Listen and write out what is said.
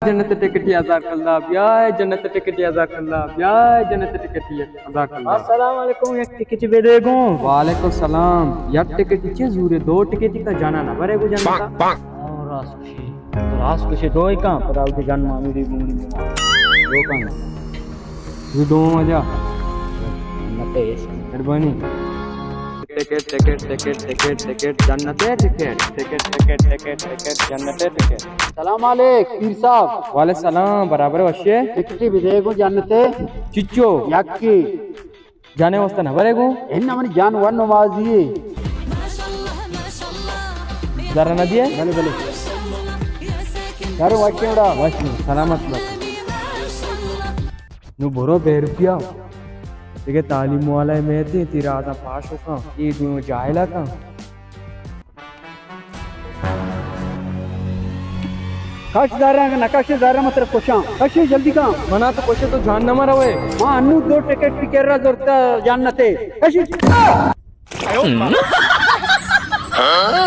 जन्नत टिकट अज़ा कल्ला या जन्नत टिकट अज़ा कल्ला या जन्नत टिकट अज़ा कल्ला। अस्सलाम वालेकुम। एक टिकट भी देगो। वालेकुम सलाम। या टिकट चे जूरे दो टिकट का जाना ना बरे को जाना और रास कुछ दो ही कहां पर आउट जान मामी मुंडी दो कहां ये दो मजा नते मेहरबानी। Ticket ticket ticket ticket ticket जन्नत ticket ticket ticket ticket ticket जन्नत टिकट। सलाम अलैकुम पीर साहब। वाले सलाम बराबर वशे टिकट भी देगो जन्नते चिच्चो याकी जाने वास्ते ना बरे को एन्ना मन जान वन नमाजी जरा ना दिए भले भले यार वाक्यड़ा वाश सलामत ना नु भरो 2 रुपया देखिए तालीम वाला में थी तेरा आधा पास होगा ये दोनों जायला का काशदारा का नकाशेदारा मतलब कोशा काशी जल्दी का मना तो कोशे तो जान न मरा हुए हां अन्नू 2 टिकट भी कर रहा जोरता जानते काशी हां